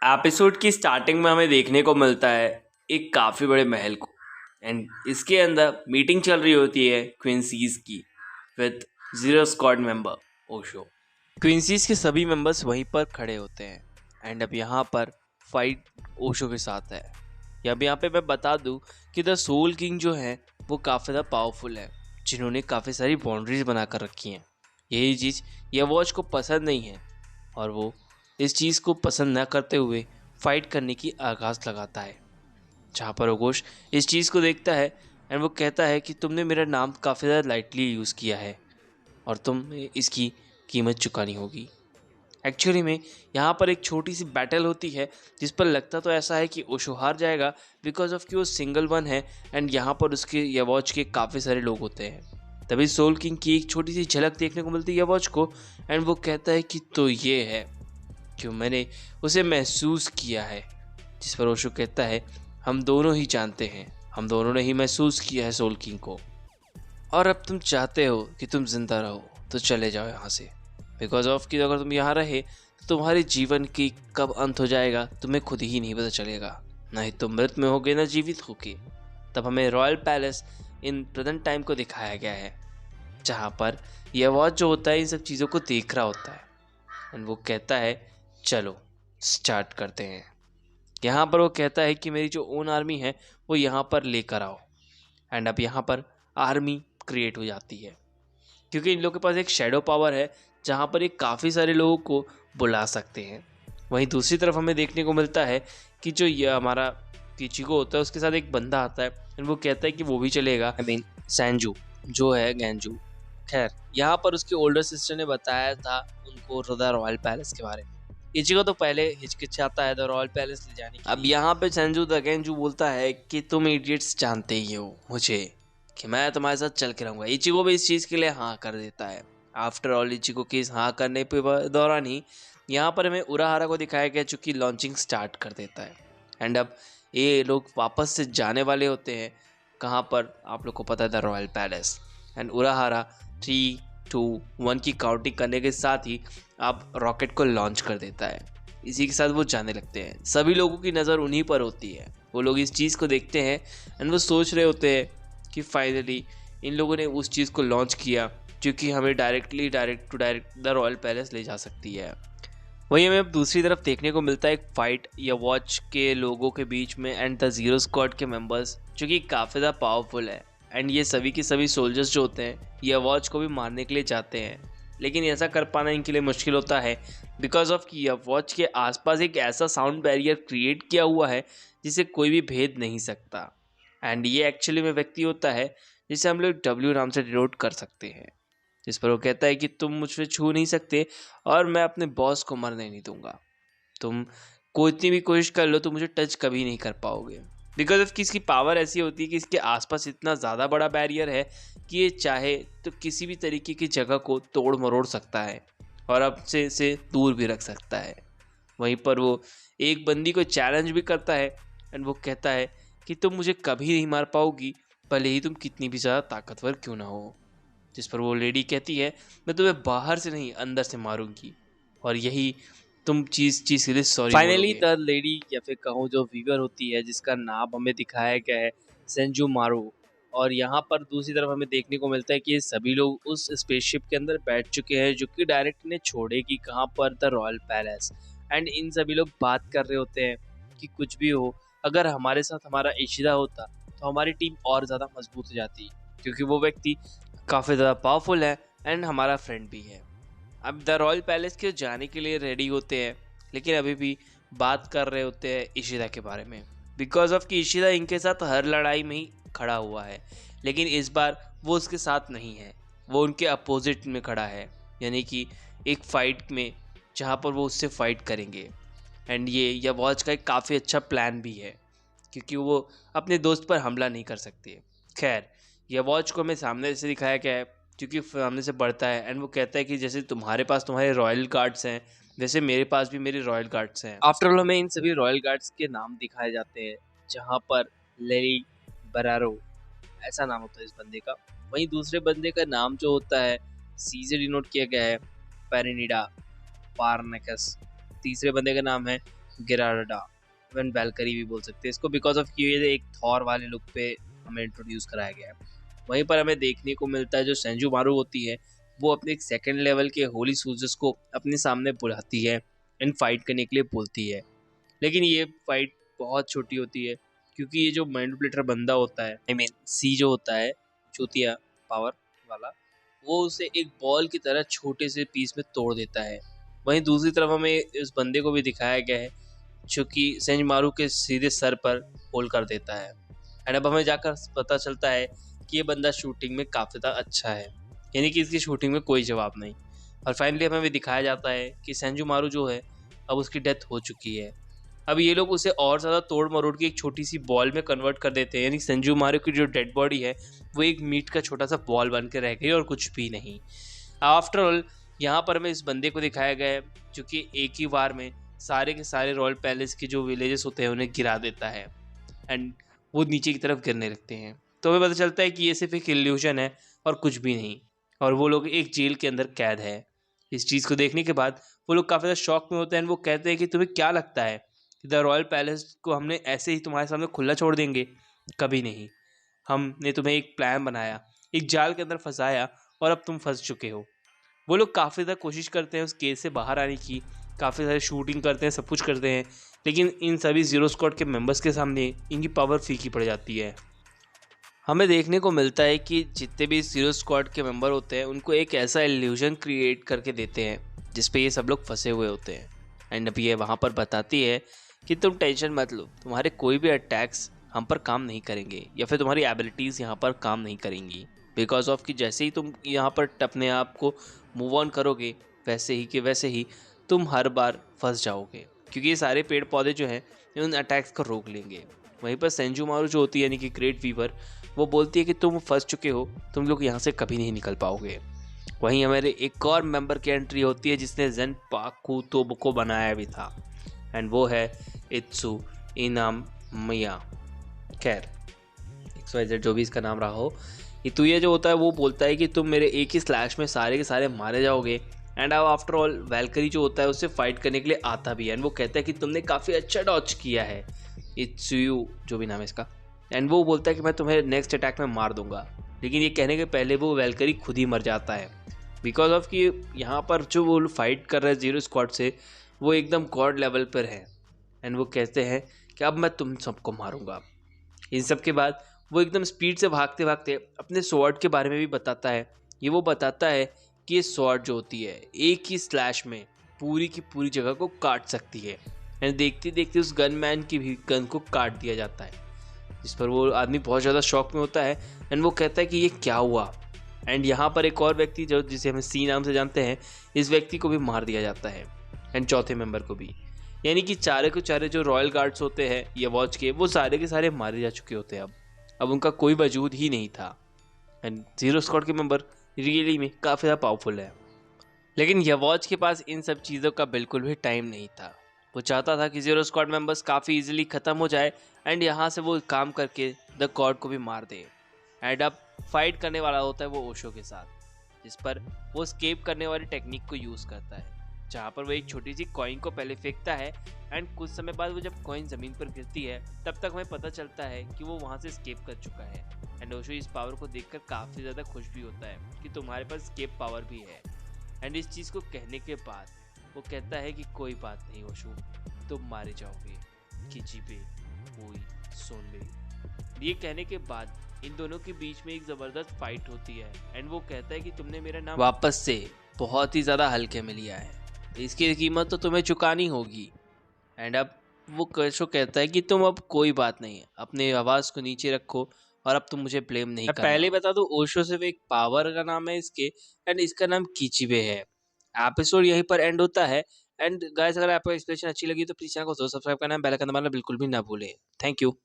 Episode की starting में हमें देखने को मिलता है एक काफ़ी बड़े महल को। एंड इसके अंदर मीटिंग चल रही होती है क्विंसीज की विद जीरो स्क्वाड मेंबर ओशो। क्विंसीज के सभी मेंबर्स वहीं पर खड़े होते हैं। एंड अब यहाँ पर फाइट ओशो के साथ है। अब यहाँ पे मैं बता दूं कि द सोल किंग जो है वो काफ़ी ज़्यादा पावरफुल है, जिन्होंने काफ़ी सारी बाउंड्रीज बना कर रखी हैं। यही चीज़ ये वॉच को पसंद नहीं है और वो इस चीज़ को पसंद न करते हुए फाइट करने की आगाज़ लगाता है। जहाँ पर ओगोश इस चीज़ को देखता है एंड वो कहता है कि तुमने मेरा नाम काफ़ी ज़्यादा लाइटली यूज़ किया है और तुम्हें इसकी कीमत चुकानी होगी। एक्चुअली में यहाँ पर एक छोटी सी बैटल होती है जिस पर लगता तो ऐसा है कि ओशो हार जाएगा बिकॉज ऑफ कि वो सिंगल वन है एंड यहाँ पर उसके यवॉच के काफ़ी सारे लोग होते हैं। तभी सोल किंग की एक छोटी सी झलक देखने को मिलती है यवॉच को एंड वो कहता है कि तो ये है क्यों मैंने उसे महसूस किया है। जिस पर ओशो कहता है हम दोनों ही जानते हैं, हम दोनों ने ही महसूस किया है सोल किंग को, और अब तुम चाहते हो कि तुम जिंदा रहो तो चले जाओ यहाँ से। बिकॉज ऑफ कि अगर तुम यहाँ रहे तो तुम्हारे जीवन की कब अंत हो जाएगा तुम्हें खुद ही नहीं पता चलेगा, ना ही तुम मृत में होगे ना जीवित होगे। तब हमें royal palace in present time को दिखाया गया है, जहाँ पर यह वॉच जो होता है इन सब चीज़ों को देख रहा होता है एंड वो कहता है चलो स्टार्ट करते हैं। यहाँ पर वो कहता है कि मेरी जो ओन आर्मी है वो यहाँ पर लेकर आओ। एंड अब यहाँ पर आर्मी क्रिएट हो जाती है क्योंकि इन लोगों के पास एक शेडो पावर है जहाँ पर ये काफ़ी सारे लोगों को बुला सकते हैं। वहीं दूसरी तरफ हमें देखने को मिलता है कि जो ये हमारा किचिको होता है उसके साथ एक बंदा आता है एंड वो कहता है कि वो भी चलेगा। सैंजू जो है गैंजू। खैर यहाँ पर उसके ओल्डर सिस्टर ने बताया था उनको द रॉयल पैलेस के बारे में। इचिको तो पहले हिचकिचाता है द रॉयल पैलेस ले जाने की। अब यहाँ पे सैंजू द गैंजू बोलता है कि तुम इडियट्स जानते ही हो मुझे कि मैं तुम्हारे साथ चल के रहूँगा। इचिको भी इस चीज़ के लिए हाँ कर देता है। आफ्टर ऑल इचिको के इस हाँ करने पे दौरान ही यहाँ पर हमें उराहारा को दिखाया गया जो कि लॉन्चिंग स्टार्ट कर देता है। एंड अब ये लोग वापस से जाने वाले होते हैं कहाँ पर, आप लोग को पता है द रॉयल पैलेस। एंड उराहारा 3, 2, 1 की काउंटिंग करने के साथ ही आप रॉकेट को लॉन्च कर देता है। इसी के साथ वो जाने लगते हैं। सभी लोगों की नज़र उन्हीं पर होती है। वो लोग इस चीज़ को देखते हैं एंड वो सोच रहे होते हैं कि फाइनली इन लोगों ने उस चीज़ को लॉन्च किया जो कि हमें डायरेक्ट द रॉयल पैलेस ले जा सकती है। वहीं हमें अब दूसरी तरफ देखने को मिलता है एक फाइट या वॉच के लोगों के बीच में एंड द जीरो स्क्वाड के मेंबर्स जो कि काफ़ी ज़्यादा पावरफुल है। एंड ये सभी के सभी सोल्जर्स जो होते हैं ये वॉच को भी मारने के लिए जाते हैं, लेकिन ऐसा कर पाना इनके लिए मुश्किल होता है बिकॉज ऑफ कि वॉच के आसपास एक ऐसा साउंड बैरियर क्रिएट किया हुआ है जिसे कोई भी भेद नहीं सकता। एंड ये एक्चुअली में व्यक्ति होता है जिसे हम लोग डब्ल्यू नाम से डिनोट कर सकते हैं। जिस पर वो कहता है कि तुम मुझसे छू नहीं सकते और मैं अपने बॉस को मरने नहीं दूंगा। तुम कितनी भी कोशिश कर लो तो मुझे टच कभी नहीं कर पाओगे। बिकॉज ऑफ कि इसकी पावर ऐसी होती है कि इसके आसपास इतना ज़्यादा बड़ा बैरियर है कि ये चाहे तो किसी भी तरीके की जगह को तोड़ मरोड़ सकता है और अब से इसे दूर भी रख सकता है। वहीं पर वो एक बंदी को चैलेंज भी करता है एंड वो कहता है कि तुम मुझे कभी नहीं मार पाओगी भले ही तुम कितनी भी ज़्यादा ताकतवर क्यों ना हो। जिस पर वो लेडी कहती है मैं तुम्हें बाहर से नहीं अंदर से मारूंगी और यही तुम चीज़ के लिए सॉरी। फाइनली द लेडी या फिर कहूँ जो वीवर होती है जिसका नाम हमें दिखाया गया है सेंजू मारू, और यहाँ पर दूसरी तरफ हमें देखने को मिलता है कि ये सभी लोग उस स्पेसशिप के अंदर बैठ चुके हैं जो कि डायरेक्ट इन्हें छोड़ेगी कहाँ पर, the royal palace. And in सभी लोग बात कर रहे होते हैं कि कुछ भी हो अगर हमारे साथ हमारा इशिदा होता तो हमारी टीम और ज़्यादा मजबूत हो जाती क्योंकि वो व्यक्ति काफ़ी ज़्यादा पावरफुल है एंड हमारा फ्रेंड भी है। अब द रॉयल पैलेस के जाने के लिए रेडी होते हैं लेकिन अभी भी बात कर रहे होते हैं इशिदा के बारे में बिकॉज ऑफ कि इशिदा इनके साथ हर लड़ाई में ही खड़ा हुआ है, लेकिन इस बार वो उसके साथ नहीं है, वो उनके अपोजिट में खड़ा है, यानी कि एक फाइट में जहाँ पर वो उससे फाइट करेंगे। एंड ये वॉच का एक काफ़ी अच्छा प्लान भी है क्योंकि वो अपने दोस्त पर हमला नहीं कर सकते। खैर यह वॉच को हमें सामने से दिखाया गया है क्योंकि सामने से बढ़ता है एंड वो कहता है कि जैसे तुम्हारे पास तुम्हारे रॉयल गार्ड्स हैं वैसे मेरे पास भी मेरे रॉयल गार्ड्स हैं। आफ्टर ऑल हमें इन सभी रॉयल गार्ड्स के नाम दिखाए जाते हैं जहाँ पर लेरी बरारो ऐसा नाम होता है इस बंदे का। वहीं दूसरे बंदे का नाम जो होता है सी से डिनोट किया गया है पेरिनिडा पार्नेकस। तीसरे बंदे का नाम है गिराडा, इवन वैल्करी भी बोल सकते हैं इसको, बिकॉज ऑफ कि ये एक थॉर वाले लुक पे हमें इंट्रोड्यूस कराया गया है। वहीं पर हमें देखने को मिलता है जो सेंजू मारू होती है वो अपने एक सेकंड लेवल के होली सोल्जर्स को अपने सामने बुलाती है एंड फाइट करने के लिए बोलती है। लेकिन ये फाइट बहुत छोटी होती है क्योंकि ये जो मैनिपुलेटर बंदा होता है, आई मीन सी जो होता है चूतिया पावर वाला, वो उसे एक बॉल की तरह छोटे से पीस में तोड़ देता है। वहीं दूसरी तरफ हमें इस बंदे को भी दिखाया गया है जो कि सेंजमारू के सीधे सर पर होल कर देता है। एंड अब हमें जाकर पता चलता है कि ये बंदा शूटिंग में काफ़ी ज़्यादा अच्छा है, यानी कि इसकी शूटिंग में कोई जवाब नहीं। और फाइनली हमें भी दिखाया जाता है कि सेंजूमारू जो है अब उसकी डेथ हो चुकी है। अब ये लोग उसे और ज़्यादा तोड़ मरोड़ के एक छोटी सी बॉल में कन्वर्ट कर देते हैं, यानी सेंजूमारू की जो डेड बॉडी है वो एक मीट का छोटा सा बॉल बन के रह गई और कुछ भी नहीं। आफ्टर ऑल यहाँ पर हमें इस बंदे को दिखाया गया है जो कि एक ही बार में सारे के सारे रॉयल पैलेस के जो विलेजेस होते हैं उन्हें गिरा देता है एंड वो नीचे की तरफ गिरने लगते हैं। तो हमें पता चलता है कि ये सिर्फ एक इल्यूजन है और कुछ भी नहीं, और वो लोग एक जेल के अंदर कैद है। इस चीज़ को देखने के बाद वो लोग काफ़ी ज़्यादा शॉक में होते हैं। वो कहते हैं कि तुम्हें क्या लगता है कि द रॉयल पैलेस को हमने ऐसे ही तुम्हारे सामने खुला छोड़ देंगे? कभी नहीं। हमने तुम्हें एक प्लान बनाया, एक जाल के अंदर फंसाया और अब तुम फंस चुके हो। वो लोग काफ़ी ज़्यादा कोशिश करते हैं उस केस से बाहर आने की, काफ़ी सारे शूटिंग करते हैं, सब कुछ करते हैं, लेकिन इन सभी ज़ीरो स्क्वाड के मेंबर्स के सामने इनकी पावर फीकी पड़ जाती है। हमें देखने को मिलता है कि जितने भी ज़ीरो स्क्वाड के मेंबर होते हैं उनको एक ऐसा इल्यूजन क्रिएट करके देते हैं जिस पे ये सब लोग फंसे हुए होते हैं। एंड अब ये वहाँ पर बताती है कि तुम टेंशन मत लो, तुम्हारे कोई भी अटैक्स हम पर काम नहीं करेंगे या फिर तुम्हारी एबिलिटीज़ यहाँ पर काम नहीं करेंगी, बिकॉज ऑफ कि जैसे ही तुम यहाँ पर अपने आप को मूव ऑन करोगे वैसे ही तुम हर बार फंस जाओगे, क्योंकि ये सारे पेड़ पौधे जो हैं उन अटैक्स को रोक लेंगे। वहीं पर सेंजूमारू जो होती है यानी कि ग्रेट वीवर, वो बोलती है कि तुम फंस चुके हो, तुम लोग यहाँ से कभी नहीं निकल पाओगे। वहीं हमारे एक और मेंबर की एंट्री होती है जिसने जेन पाकू तोब को बनाया भी था, एंड वो है इत्सु इनाम मिया। खैर XYZ जो भी इसका नाम रहा हो, ये जो होता है वो बोलता है कि तुम मेरे एक ही स्लैश में सारे के सारे मारे जाओगे। एंड अब आफ्टर ऑल वैल्करी जो होता है उससे फाइट करने के लिए आता भी है, एंड वो कहता है कि तुमने काफ़ी अच्छा डॉच किया है, इत्सुयू जो भी नाम है इसका। एंड वो बोलता है कि मैं तुम्हें नेक्स्ट अटैक में मार दूंगा, लेकिन ये कहने के पहले वो वैल्करी खुद ही मर जाता है, बिकॉज ऑफ कि यहाँ पर जो वो फाइट कर रहे हैं ज़ीरो स्क्वाड से वो एकदम गॉड लेवल पर है। एंड वो कहते हैं कि अब मैं तुम सबको मारूंगा। इन सब के बाद वो एकदम स्पीड से भागते भागते अपने स्वॉर्ड के बारे में भी बताता है। ये वो बताता है कि ये स्वॉर्ड जो होती है एक ही स्लैश में पूरी की पूरी जगह को काट सकती है, एंड देखते देखते उस गनमैन की भी गन को काट दिया जाता है, जिस पर वो आदमी बहुत ज़्यादा शॉक में होता है। एंड वो कहता है कि ये क्या हुआ। एंड यहाँ पर एक और व्यक्ति जो जिसे हम सी नाम से जानते हैं, इस व्यक्ति को भी मार दिया जाता है, एंड चौथे मेंबर को भी, यानी कि चारे के चारे जो रॉयल गार्ड्स होते हैं ये वॉच के, वो सारे के सारे मारे जा चुके होते हैं। अब उनका कोई वजूद ही नहीं था। एंड ज़ीरो स्क्वाड के मेंबर रियली में काफ़ी ज़्यादा पावरफुल है, लेकिन यवॉच के पास इन सब चीज़ों का बिल्कुल भी टाइम नहीं था। वो चाहता था कि ज़ीरो स्क्वाड मेंबर्स काफ़ी इजीली ख़त्म हो जाए एंड यहाँ से वो काम करके द गॉड को भी मार दे। एंड अब फाइट करने वाला होता है वो ओशो के साथ, जिस पर वो स्केप करने वाली टेक्निक को यूज़ करता है, जहाँ पर वो एक छोटी सी कॉइन को पहले फेंकता है एंड कुछ समय बाद वो जब कॉइन ज़मीन पर गिरती है तब तक हमें पता चलता है कि वो वहाँ से स्केप कर चुका है। एंड ओशो इस पावर को देखकर काफ़ी ज़्यादा खुश भी होता है कि तुम्हारे पास स्केप पावर भी है। एंड इस चीज़ को कहने के बाद वो कहता है कि कोई बात नहीं ओशो, तुम मारे जाओगे, किचिबे ओई सोनबे। ये कहने के बाद इन दोनों के बीच में एक ज़बरदस्त फाइट होती है एंड वो कहता है कि तुमने मेरा नाम वापस से बहुत ही ज़्यादा हल्के में लिया है, इसकी कीमत तो तुम्हें चुकानी होगी। एंड अब वो कैशो कहता है कि तुम अब कोई बात नहीं है, अपने आवाज़ को नीचे रखो और अब तुम मुझे ब्लेम नहीं करना। पहले बता दूं ओशो सिर्फ एक पावर का नाम है इसके, एंड इसका नाम किचिबे है। एपिसोड यहीं पर एंड होता है। एंड गाइस अगर आपको एक्सप्लेनेशन अच्छी लगी तो प्लीज चैनल को जरूर सब्सक्राइब करना, बेल आइकन दबाना बिल्कुल भी ना भूलें। Thank you.